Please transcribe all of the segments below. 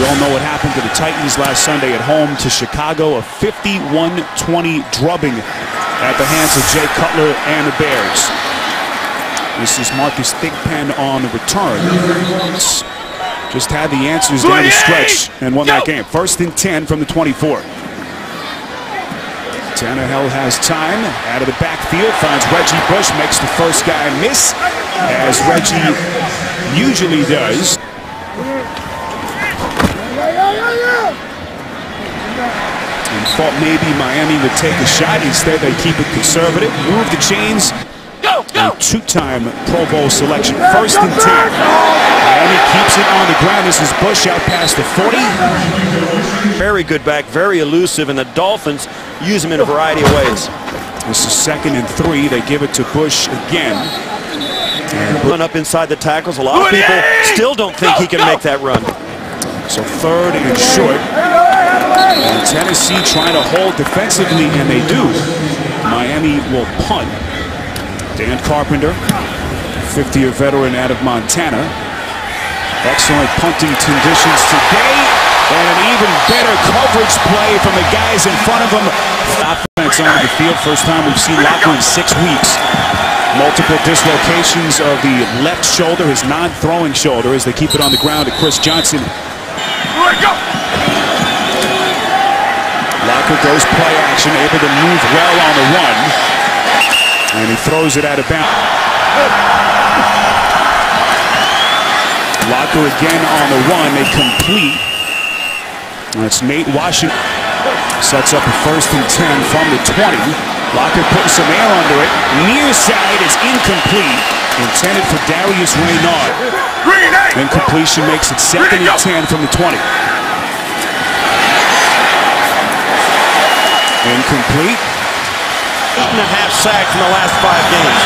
all know what happened to the Titans last Sunday at home to Chicago, a 51-20 drubbing at the hands of Jay Cutler and the Bears. This is Marcus Thigpen on the return. Just had the answers down the stretch and won that game. 1st and 10 from the 24. Tannehill has time, out of the backfield, finds Reggie Bush, makes the first guy miss, as Reggie usually does. And thought maybe Miami would take a shot. Instead, they keep it conservative, move the chains. A two-time Pro Bowl selection. 1st and 10. Miami keeps it on the ground. This is Bush out past the 40. Very good back, very elusive, and the Dolphins use him in a variety of ways. This is 2nd and 3. They give it to Bush again. Run up inside the tackles. A lot of people still don't think he can make that run. So 3rd and short. And Tennessee trying to hold defensively, and they do. Miami will punt. Dan Carpenter, 50-year veteran out of Montana. Excellent punting conditions today, and an even better coverage play from the guys in front of him. Offense onto the field, first time we've seen Locker in 6 weeks. Multiple dislocations of the left shoulder, his non-throwing shoulder, as they keep it on the ground to Chris Johnson. Locker goes play action, able to move well on the run. And he throws it out of bounds. Locker again on the run. They complete. That's Nate Washington. Sets up a 1st and 10 from the 20. Locker putting some air under it. Near side is incomplete. Intended for Darius Raynaud. Incompletion makes it 2nd and 10 from the 20. Incomplete. 8.5 sacks in the last 5 games.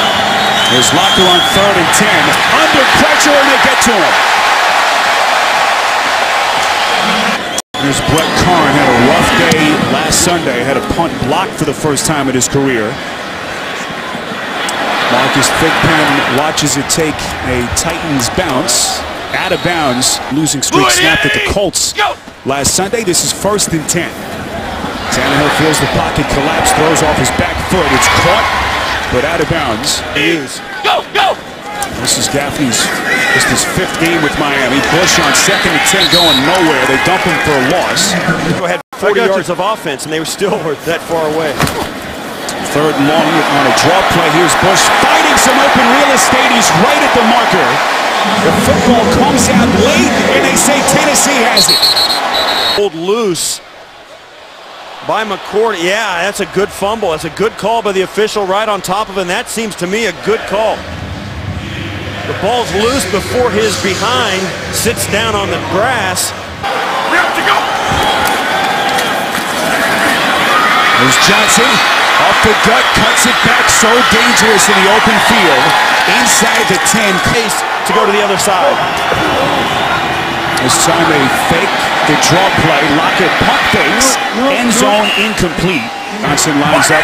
There's Locker on 3rd and 10. Under pressure, and they get to him. Here's Brett Curran. Had a rough day last Sunday. Had a punt blocked for the first time in his career. Marcus Thigpen watches it take a Titans bounce. Out of bounds. Losing streak snapped at the Colts last Sunday. This is 1st and 10. Tannehill feels the pocket collapse, throws off his back foot. It's caught, but out of bounds. Go! This is Gaffney's just his 5th game with Miami. Bush on 2nd and 10 going nowhere. They dump him for a loss. Go ahead, 40 yards of offense, and they were still that far away. 3rd and long on a draw play. Here's Bush fighting some open real estate. He's right at the marker. The football comes out late, and they say Tennessee has it. Pulled loose by McCourty. Yeah, that's a good fumble. That's a good call by the official right on top of it, and that seems to me a good call. The ball's loose before his behind sits down on the grass. We have to go. There's Johnson. Off the gut, cuts it back. So dangerous in the open field. Inside the 10. Case to go to the other side. This time they fake the draw play. Lockett pump fakes. End zone incomplete. Johnson lines up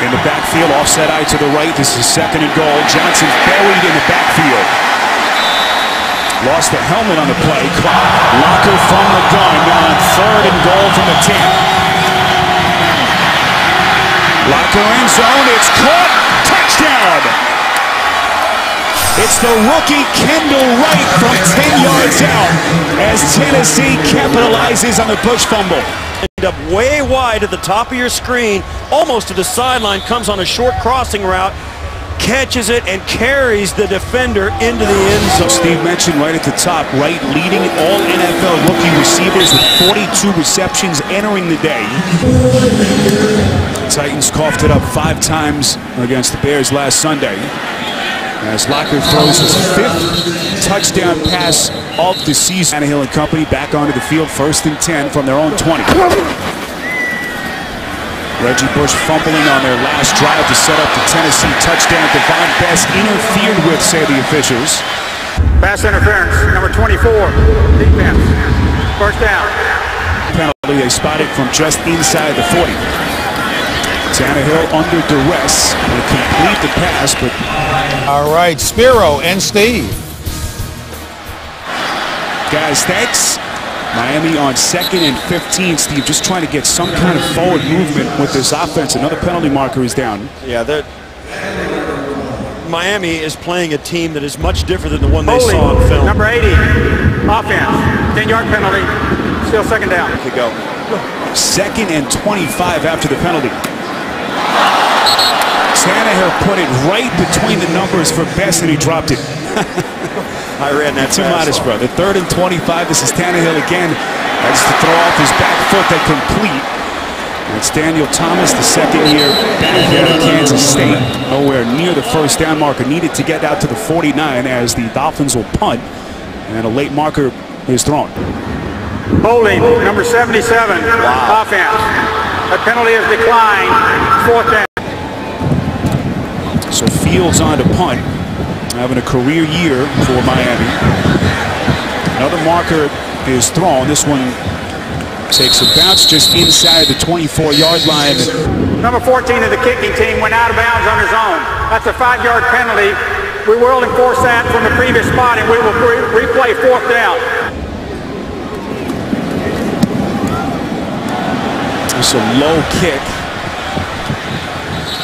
in the backfield. Offset eye to the right. This is 2nd and goal. Johnson buried in the backfield. Lost the helmet on the play. Locker from the gun on 3rd and goal from the 10. Locker end zone. It's caught. Touchdown. It's the rookie Kendall Wright from 10 yards out as Tennessee capitalizes on the Bush fumble. End up way wide at the top of your screen, almost to the sideline, comes on a short crossing route, catches it, and carries the defender into the end zone. Steve mentioned right at the top, Wright leading all NFL rookie receivers with 42 receptions entering the day. The Titans coughed it up 5 times against the Bears last Sunday. As Locker throws his 5th touchdown pass of the season. Tannehill and company back onto the field, 1st and 10 from their own 20. Reggie Bush fumbling on their last drive to set up the Tennessee touchdown. Devon Best interfered with, say the officials. Pass interference, number 24, defense, 1st down. Penalty they spotted from just inside the 40. Tannehill under duress will complete the pass, but... All right, Spiro and Steve. Guys, thanks. Miami on 2nd and 15, Steve, just trying to get some kind of forward movement with this offense. Another penalty marker is down. Yeah, Miami is playing a team that is much different than the one they saw on film. Number 80, offense, 10-yard penalty, still second down. To go. 2nd and 25 after the penalty. Tannehill put it right between the numbers for Best, and he dropped it. I ran that too modest, brother. 3rd and 25. This is Tannehill again. That's to throw off his back foot that complete. It's Daniel Thomas, the 2nd year back here at Kansas State. Nowhere near the first down marker. Needed to get out to the 49 as the Dolphins will punt. And a late marker is thrown. Holding, number 77, offense. That penalty is declined, 4th down. So Fields on to punt. Having a career year for Miami. Another marker is thrown. This one takes a bounce just inside the 24-yard line. Number 14 of the kicking team went out of bounds on his own. That's a 5-yard penalty. We will enforce that from the previous spot, and we will replay 4th down. It's a low kick.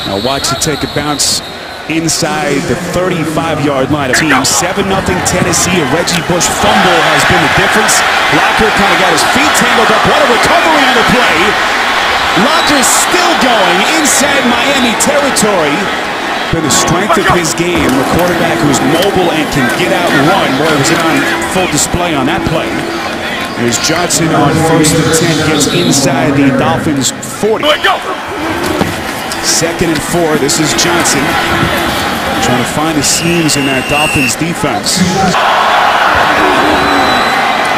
Now watch it take a bounce inside the 35-yard line. Team 7-0 Tennessee. A Reggie Bush fumble has been the difference. Locker kind of got his feet tangled up. What a recovery on the play. Locker's still going inside Miami territory. Been the strength of his game. A quarterback who's mobile and can get out and run. Boy, was it on full display on that play. There's Johnson on 1st and 10. Gets inside the Dolphins 40. 2nd and 4. This is Johnson trying to find the seams in that Dolphins defense.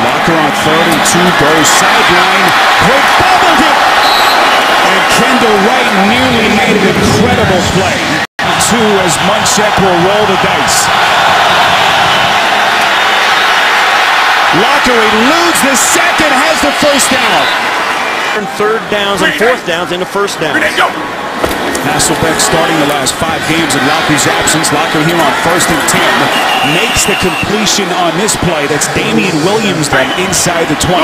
Locker on 3rd and 2 goes sideline. Quick bobbled it. And Kendall Wright nearly made an incredible play. 2 as Munchak will roll the dice. Locker eludes the second, has the first down. 3rd downs and 4th downs into 1st downs. Hasselbeck starting the last 5 games in Locker's absence. Locker here on 1st and 10 makes the completion on this play. That's Damian Williams then inside the 20.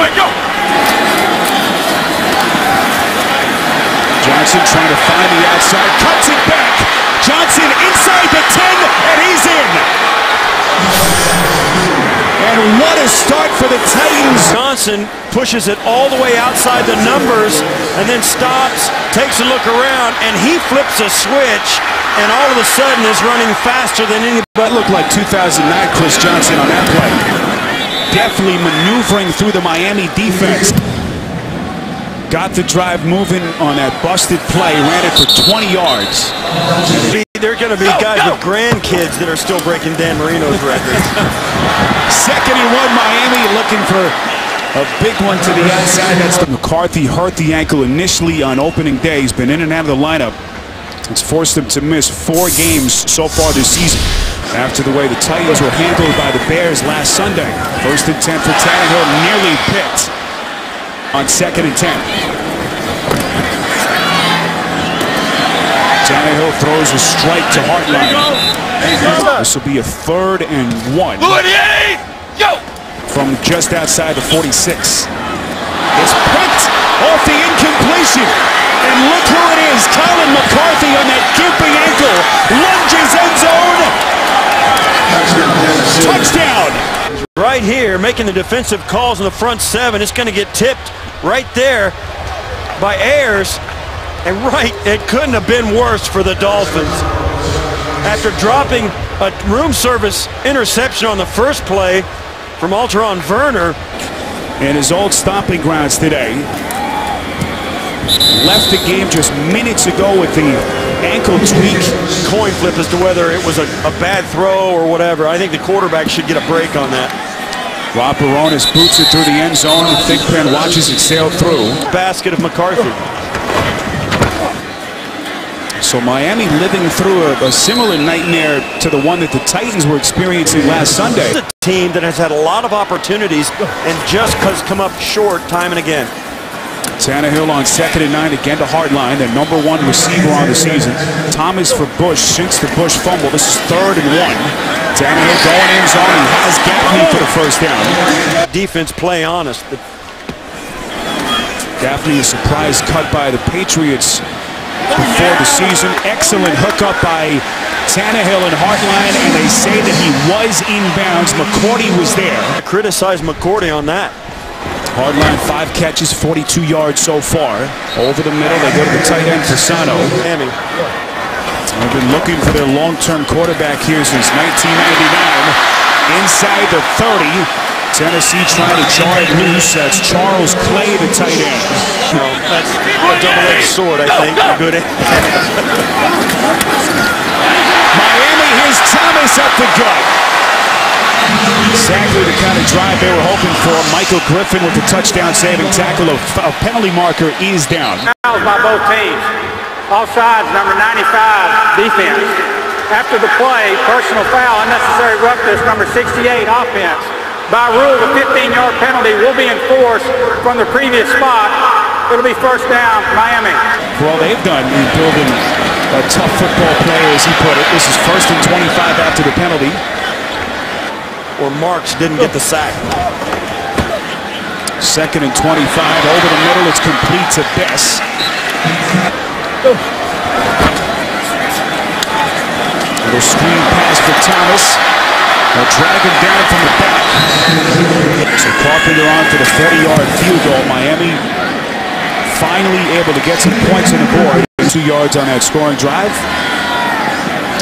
Johnson trying to find the outside, cuts it back. Johnson inside the 10, and he's in. And what a start for the Titans. Johnson pushes it all the way outside the numbers and then stops, takes a look around, and he flips a switch and all of a sudden is running faster than anybody. That looked like 2009 Chris Johnson on that play. Definitely maneuvering through the Miami defense. Got the drive moving on that busted play, ran it for 20 yards. There are going to be guys with grandkids that are still breaking Dan Marino's record. 2nd and 1, Miami looking for a big one to the outside. That's McCarthy hurt the ankle initially on opening day. He's been in and out of the lineup. It's forced him to miss 4 games so far this season after the way the Titans were handled by the Bears last Sunday. 1st and 10 for Tannehill, nearly picked on 2nd and 10. Tannehill throws a strike to Hartline. This will be a 3rd and 1 from just outside the 46. It's picked off the incompletion. And look who it is, Colin McCarthy on that gimping ankle. Lunges end zone. Touchdown. Right here, making the defensive calls in the front 7. It's going to get tipped right there by Ayers. And it couldn't have been worse for the Dolphins. After dropping a room service interception on the first play from Alteron Werner. And his old stomping grounds today. Left the game just minutes ago with the ankle tweak. Coin flip as to whether it was a bad throw or whatever. I think the quarterback should get a break on that. Rob Baronis boots it through the end zone. Thigpen watches it sail through. Basket of McCarthy. So Miami living through a similar nightmare to the one that the Titans were experiencing last Sunday. It's a team that has had a lot of opportunities and just has come up short time and again. Tannehill on 2nd and 9 again to Hartline, the #1 receiver on the season. Thomas for Bush since the Bush fumble. This is 3rd and 1. Tannehill going in zone. He has Gaffney for the first down. Defense play honest. The Definitely a surprise cut by the Patriots before the season. Excellent hookup by Tannehill and Hartline, and they say that he was inbounds. McCourty was there. I criticize McCourty on that. Hartline, 5 catches, 42 yards so far. Over the middle, they go to the tight end, Fasano. They've been looking for their long-term quarterback here since 1999. Inside the 30, Tennessee trying to jar it loose. That's Charles Clay, the tight end. No, that's a double-edged sword, I think. Good. Miami, here's Thomas up the gut. Exactly the kind of drive they were hoping for. Michael Griffin with the touchdown-saving tackle. A penalty marker is down. Fouls by both teams. Offsides, number 95, defense. After the play, personal foul, unnecessary roughness, number 68, offense. By rule, the 15-yard penalty will be enforced from the previous spot. It'll be first down, Miami. For all they've done in building a tough football play, as he put it, this is 1st and 25 after the penalty. Or Marks didn't get the sack. 2nd and 25, over the middle, it's complete to Bess. Little screen pass for Thomas. They'll drag him down from the back. So Carpenter on for the 40-yard field goal. Miami finally able to get some points on the board. 2 yards on that scoring drive.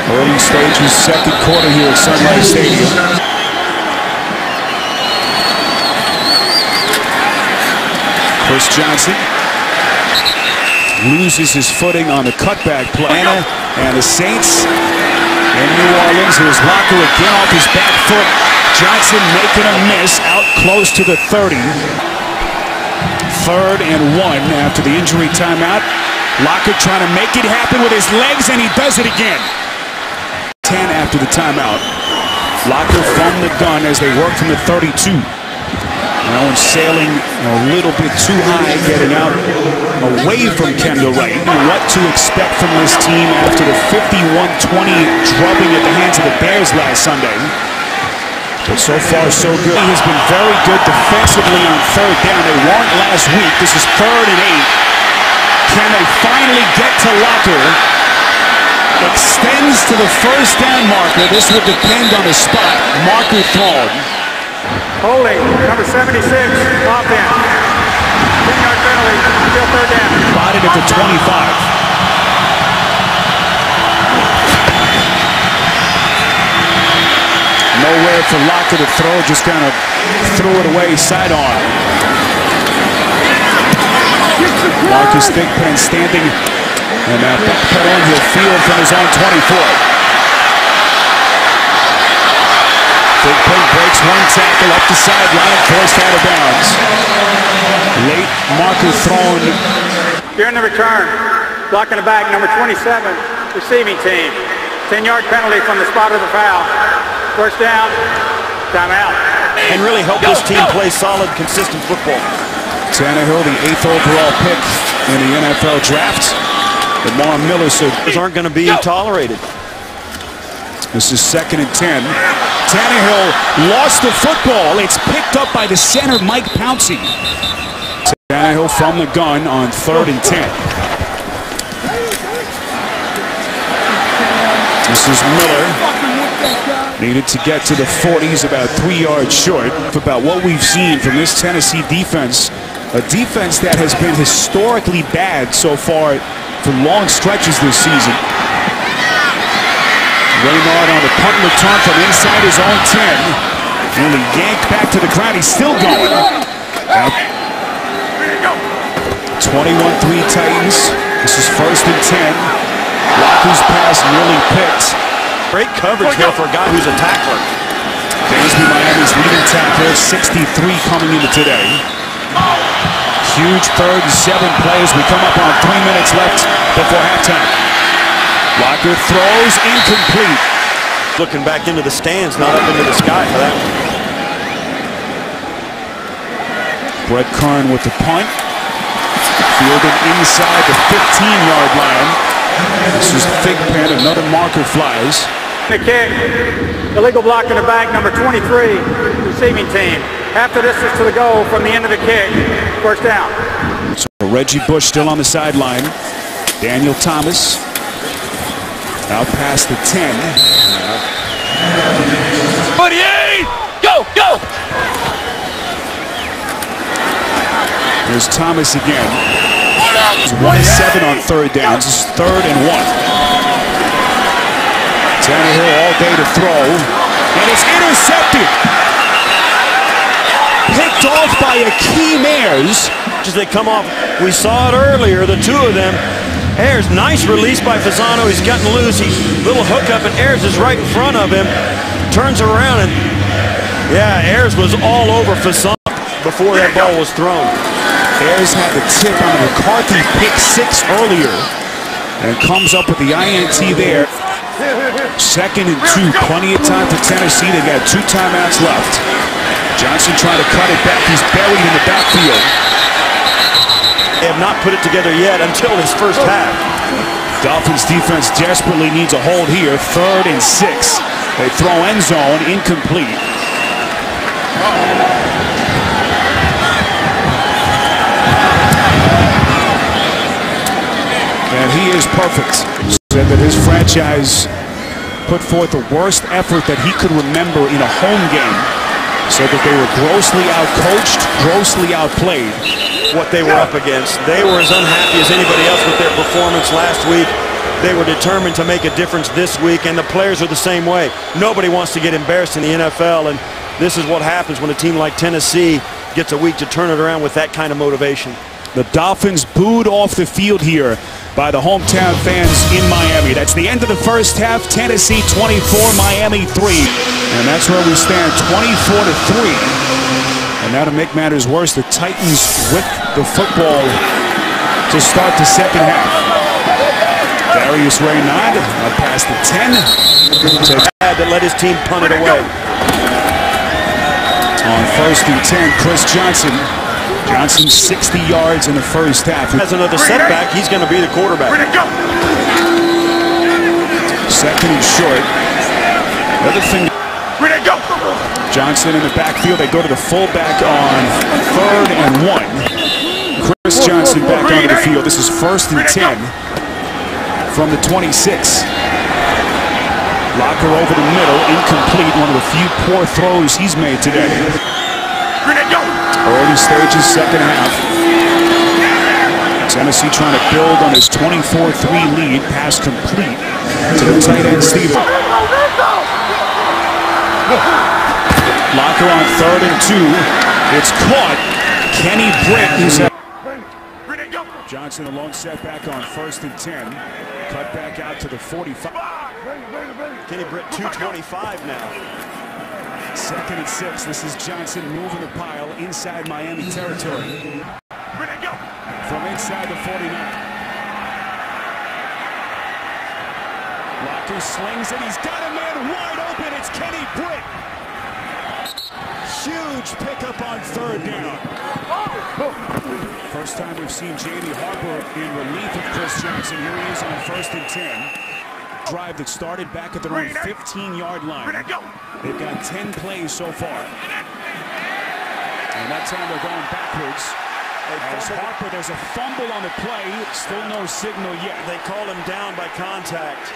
Early stages, 2nd quarter here at Sun Life Stadium. Chris Johnson loses his footing on the cutback play. And the Saints in New Orleans. Here's Locker again off his back foot. Johnson making a miss out close to the 30. 3rd and 1 after the injury timeout. Locker trying to make it happen with his legs, and he does it again. 10 after the timeout. Locker from the gun as they work from the 32. Now sailing a little bit too high, getting out away from Kendall Wright. What to expect from this team after the 51-20 drubbing at the hands of the Bears last Sunday. But so far, so good. He has been very good defensively on 3rd down. They weren't last week. This is 3rd and 8. Can they finally get to Locker? Extends to the 1st down marker. This will depend on the spot. Marker thrown. Holding, number 76, offense. 10-yard penalty, still 3rd down. Spotted at the 25. Nowhere for Locker to throw, just kind of threw it away sidearm. Marcus Thigpen standing and backpedal on the field from his own 24. Thigpen breaks one tackle up the sideline, forced out of bounds. Late marker thrown. Here in the return, blocking the back, number 27, receiving team. 10-yard penalty from the spot of the foul. 1st down, timeout. And really help this team play solid, consistent football. Tannehill, the 8th overall pick in the NFL draft. Lamar Miller said these aren't going to be tolerated. This is 2nd and 10. Tannehill lost the football. It's picked up by the center, Mike Pouncey. Tannehill from the gun on 3rd and 10. This is Miller. Needed to get to the 40s, about 3 yards short. About what we've seen from this Tennessee defense, a defense that has been historically bad so far for long stretches this season. Raynard on the punt return from inside his own 10. Nearly yanked back to the ground. He's still going. 21-3 Titans. This is 1st and 10. Locker's pass nearly picked. Great coverage there for a guy who's a tackler. Dansby, Miami's leading tackler, 63 coming into today. Huge 3rd and 7 plays. We come up on 3 minutes left before halftime. Locker throws incomplete. Looking back into the stands, not up into the sky for that one. Brett Kern with the punt. Fielded inside the 15-yard line. This is Thigpen, another marker flies. The kick, illegal block in the back, number 23, receiving team. After this is to the goal from the end of the kick, 1st down. So Reggie Bush still on the sideline. Daniel Thomas out past the 10. 28! Go! Go! There's Thomas again. It's 1-7 on third downs. This is 3rd and 1. Tannehill all day to throw. And it's intercepted. Picked off by Akeem Ayers. As they come off, we saw it earlier, the two of them. Ayers, nice release by Fasano. He's gotten loose. Little hookup, and Ayers is right in front of him. Turns around, and yeah, Ayers was all over Fasano before that ball was thrown. Ayers had the tip on the McCarthy pick 6 earlier and comes up with the INT there. 2nd and 2, plenty of time for Tennessee. They got 2 timeouts left. Johnson trying to cut it back. He's buried in the backfield. They have not put it together yet until this first half. Dolphins defense desperately needs a hold here. 3rd and 6. They throw end zone, incomplete. And he is perfect. Said that his franchise put forth the worst effort that he could remember in a home game. Said that they were grossly outcoached, grossly outplayed. What they were up against. They were as unhappy as anybody else with their performance last week. They were determined to make a difference this week, and the players are the same way. Nobody wants to get embarrassed in the NFL, and this is what happens when a team like Tennessee gets a week to turn it around with that kind of motivation. The Dolphins booed off the field here by the hometown fans in Miami. That's the end of the first half. Tennessee 24, Miami 3. And that's where we stand, 24-3. And now to make matters worse, the Titans with the football to start the second half. Darius Raynaud up past the 10. That let his team punt it away. On 1st and 10, Chris Johnson. Johnson 60 yards in the first half. Has another setback, he's going to be the quarterback. 2nd and short. Another thing. Johnson in the backfield. They go to the fullback on 3rd and 1. Chris Johnson back onto the field. This is 1st and 10 from the 26. Locker over the middle, incomplete. One of the few poor throws he's made today. Early stages, second half. Tennessee trying to build on his 24-3 lead. Pass complete to the tight end, Steven. Locker on 3rd and 2. It's caught. Kenny Britt. Johnson a long setback on 1st and 10. Cut back out to the 45. Kenny Britt 225 now. 2nd and 6. This is Johnson moving the pile inside Miami territory. From inside the 49. Locker slings it. He's got a man wide open. It's Kenny Britt. Huge pickup on 3rd down. First time we've seen J.D. Harper in relief of Chris Johnson. Here he is on 1st and 10. Drive that started back at their own 15-yard line. They've got 10 plays so far. And that time they're going backwards. As Harper, there's a fumble on the play. Still no signal yet. They call him down by contact.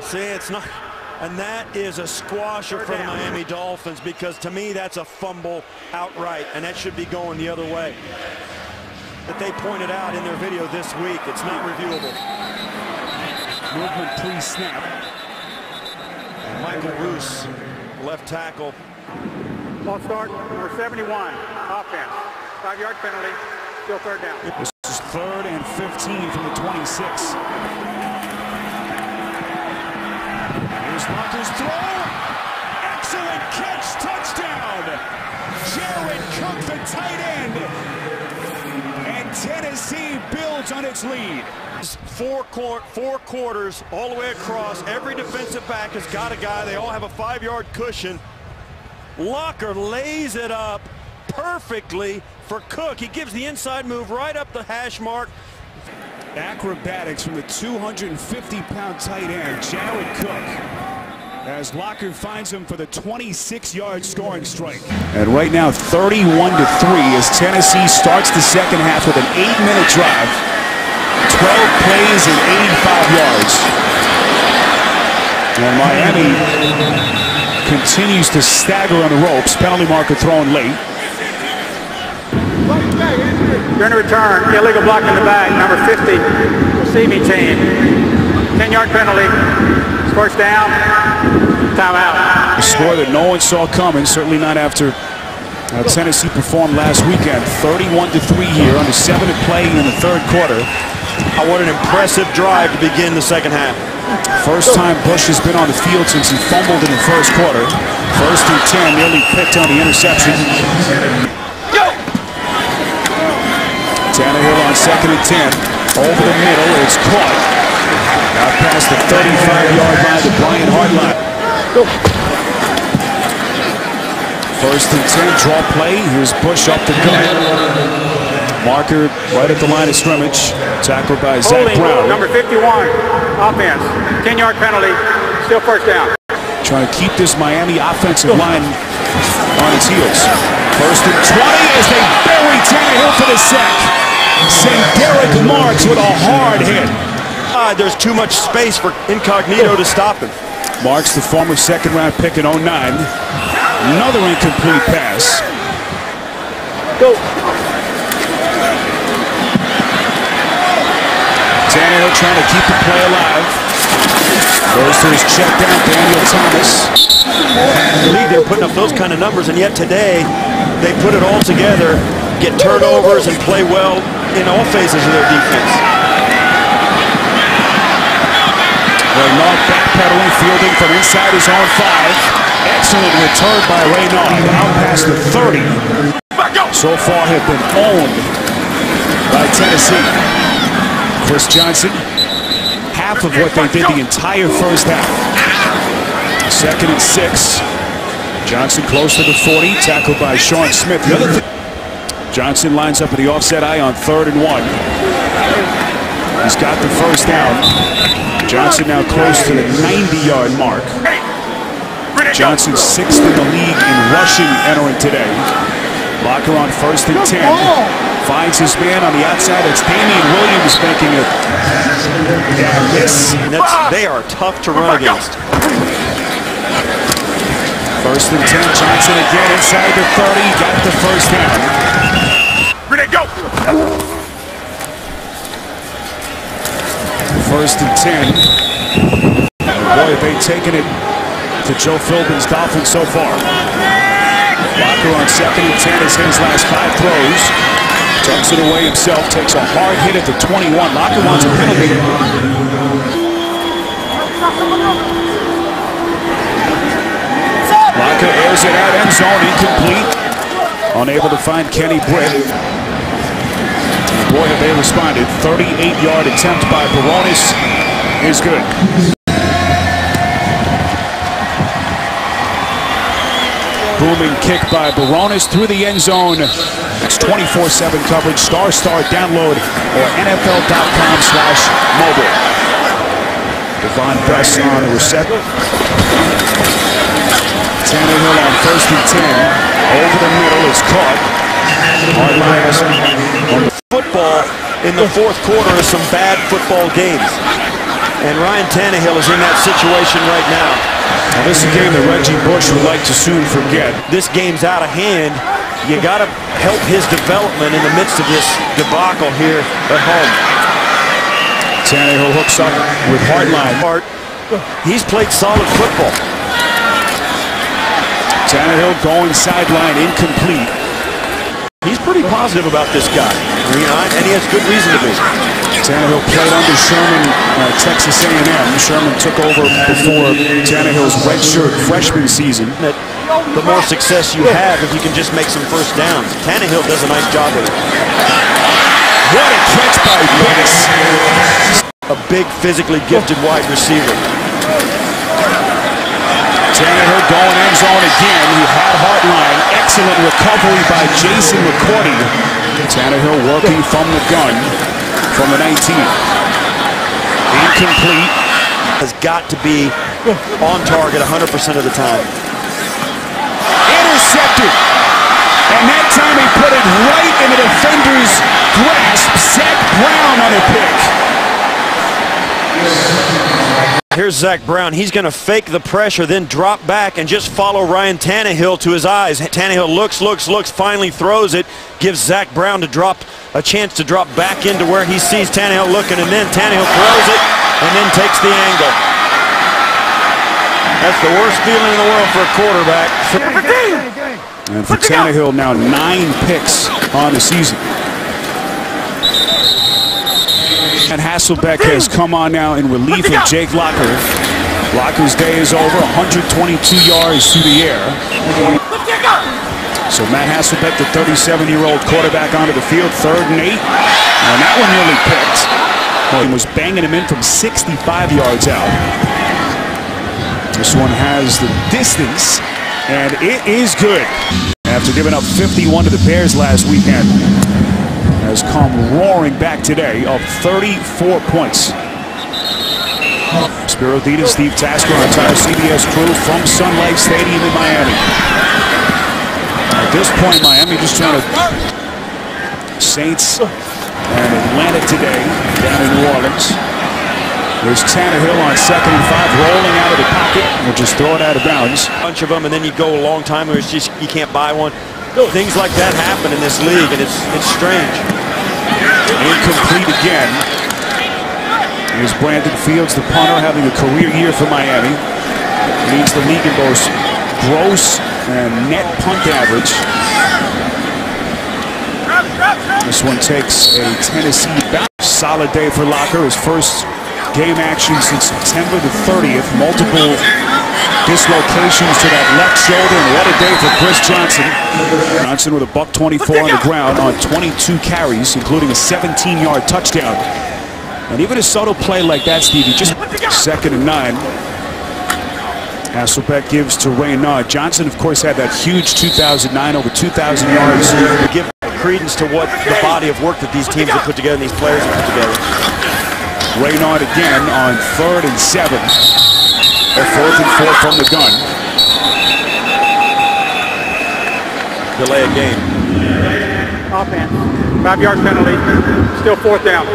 See, it's not. And that is a squasher for the Miami Dolphins, because to me that's a fumble outright, and that should be going the other way. That they pointed out in their video this week. It's not reviewable. Movement pre-snap. And Michael Roos, left tackle. Ball start, number 71, offense. 5-yard penalty, still 3rd down. This is 3rd and 15 from the 26. Here's Locker's throw. Excellent catch, touchdown. Jared Cook, the tight end. And Tennessee builds on its lead. Four quarters all the way across. Every defensive back has got a guy. They all have a 5-yard cushion. Locker lays it up perfectly for Cook. He gives the inside move right up the hash mark. Acrobatics from the 250-pound tight end, Jared Cook. As Locker finds him for the 26-yard scoring strike. And right now, 31-3 as Tennessee starts the second half with an 8-minute drive. 12 plays and 85 yards. And Miami continues to stagger on the ropes. Penalty marker thrown late. During the return, illegal block in the back, number 50, receiving team. 10-yard penalty. First down. Timeout. A score that no one saw coming, certainly not after Tennessee performed last weekend. 31-3 here on the 7 to play in the third quarter. What an impressive drive to begin the second half. First time Bush has been on the field since he fumbled in the first quarter. 1st and 10, nearly picked on the interception. Tannehill on 2nd and 10. Over the middle, it's caught. Out past the 35-yard line to Brian Hartline. 1st and 10, draw play. Here's Bush up the gut. Marker right at the line of scrimmage. Tackled by Zach Brown. Number 51, offense. 10-yard penalty. Still first down. Trying to keep this Miami offensive line on its heels. 1st and 20 as they bury Tannehill for the sack. St. Derek Marks with a hard hit. There's too much space for Incognito to stop him. Marks, the former second-round pick in 09. Another incomplete pass. Go. Tannehill trying to keep the play alive. Goes to his check down, Daniel Thomas. The league, they're putting up those kind of numbers, and yet today they put it all together, get turnovers, and play well in all phases of their defense. Reynard backpedaling, fielding from inside his own 5. Excellent return by Reynard. Out past the 30. So far have been owned by Tennessee. Chris Johnson, half of what they did the entire first half. 2nd and 6. Johnson close to the 40, tackled by Sean Smith. The other thing, Johnson lines up at the offset eye on 3rd and 1. He's got the first down. Johnson now close to the 90-yard mark. Johnson 6th in the league in rushing entering today. Locker on 1st and 10. Finds his man on the outside. It's Damian Williams making it. Yeah, miss. They are tough to run against. 1st and 10. Johnson again inside the 30. Got the first down. Ready, go! 1st and 10. Boy, have they taken it to Joe Philbin's Dolphins so far. Locker on 2nd and 10 has hit his last 5 throws. Tucks it away himself, takes a hard hit at the 21. Locker wants a penalty. Locker airs it out, end zone, incomplete. Unable to find Kenny Britt. Boy, have they responded. 38-yard attempt by Baronis is good. Booming kick by Baronis through the end zone. It's 24/7 coverage. Star download or NFL.com/mobile. Devon Bess on the reception. Tannehill on 1st and 10. Over the middle is caught. Hardline. Football in the fourth quarter is some bad football games. And Ryan Tannehill is in that situation right now. Now this is a game that Reggie Bush would like to soon forget. This game's out of hand. You got to help his development in the midst of this debacle here at home. Tannehill hooks up with Hardline. He's played solid football. Tannehill going sideline, incomplete. He's pretty positive about this guy, and he has good reason to be. Tannehill played under Sherman at Texas A&M. Sherman took over before Tannehill's redshirt freshman season. The more success you have if you can just make some first downs. Tannehill does a nice job of it. What a catch by Bess. A big, physically gifted wide receiver. Tannehill going end zone again. He had Hardline. Excellent recovery by Jason McCourty. Tannehill working from the gun from the 19. Incomplete. Has got to be on target 100% of the time. Intercepted. And that time he put it right in the defender's grasp. Zach Brown on a pick. Here's Zach Brown. He's going to fake the pressure, then drop back and just follow Ryan Tannehill to his eyes. Tannehill looks, finally throws it, gives Zach Brown a chance to drop back into where he sees Tannehill looking, and then Tannehill throws it and then takes the angle. That's the worst feeling in the world for a quarterback. And for Tannehill, now 9 picks on the season. And Hasselbeck has come on now in relief of Jake Locker. Locker's day is over, 122 yards through the air. So Matt Hasselbeck, the 37-year-old quarterback, onto the field, 3rd and 8. And that one nearly picked. Well, he was banging him in from 65 yards out. This one has the distance, and it is good. After giving up 51 to the Bears last weekend, has come roaring back today, up 34 points. Spiro Deedon, Steve Tasker, our entire CBS crew from Sun Life Stadium in Miami. At this point, Miami just trying to... Saints and Atlanta today, down in New Orleans. There's Tannehill on 2nd and 5, rolling out of the pocket. We'll just throw it out of bounds. A bunch of them, and then you go a long time where it's just you can't buy one. Things like that happen in this league, and it's strange. Incomplete again. Here's Brandon Fields, the punter, having a career year for Miami. Leads the league in both gross and net punt average. This one takes a Tennessee bounce. Solid day for Locker. His first game action since September the 30th. Multiple dislocations to that left shoulder, and what a day for Chris Johnson. Johnson with a $124 on the ground on 22 carries, including a 17-yard touchdown. And even a subtle play like that, Stevie, just 2nd and 9. Hasselbeck gives to Reynard. Johnson, of course, had that huge 2009, over 2,000 yards. To give credence to what the body of work that these teams have put together and these players have put together. Reynard again on 3rd and 7. They're 4th and 4 from the gun. Delay a game. Offense. 5-yard penalty. Still 4th down.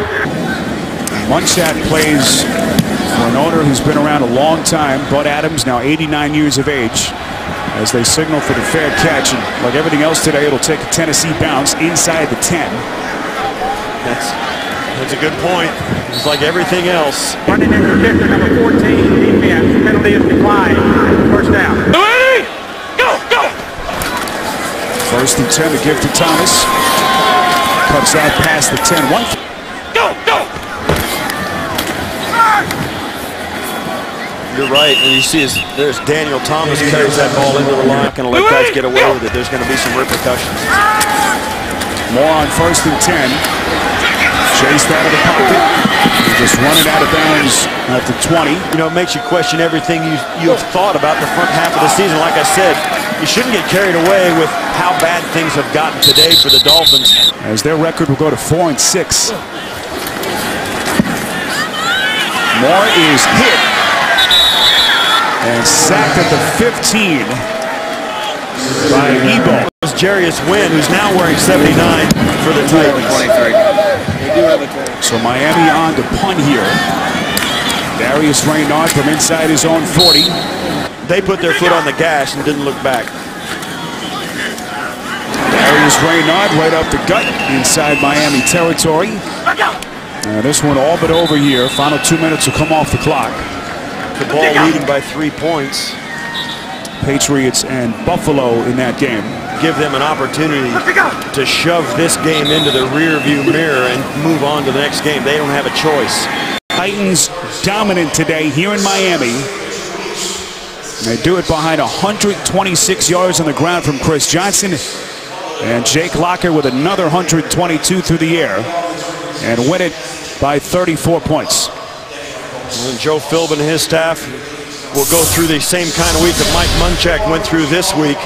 Munchak plays for an owner who's been around a long time. Bud Adams, now 89 years of age, as they signal for the fair catch. And like everything else today, it'll take a Tennessee bounce inside the 10. That's a good point. It's like everything else. Running into kicker number 14, defense. Penalty is declined. 1st down. Ready? Go! 1st and 10 to give to Thomas. Cuts out past the 10. Go! You're right, and you see there's Daniel Thomas carries that ball into the line. Not going to let guys get away with it. There's going to be some repercussions. More on 1st and 10. Chased out of the pocket. Just running out of bounds at the 20. You know, it makes you question everything you have thought about the front half of the season. Like I said, you shouldn't get carried away with how bad things have gotten today for the Dolphins. As their record will go to 4 and 6. Moore is hit and sacked at the 15 by Ebo. It was Jarius Wynn, who's now wearing 79 for the Titans. So Miami on to punt here. Darius Reynard from inside his own 40. They put their foot on the gas and didn't look back. Darius Reynard right up the gut inside Miami territory. This one all but over here. Final 2 minutes will come off the clock. The ball leading by 3 points. Patriots and Buffalo in that game. Give them an opportunity to shove this game into the rearview mirror and move on to the next game. They don't have a choice. Titans dominant today here in Miami. They do it behind 126 yards on the ground from Chris Johnson. And Jake Locker with another 122 through the air. And win it by 34 points. And Joe Philbin and his staff will go through the same kind of week that Mike Munchak went through this week.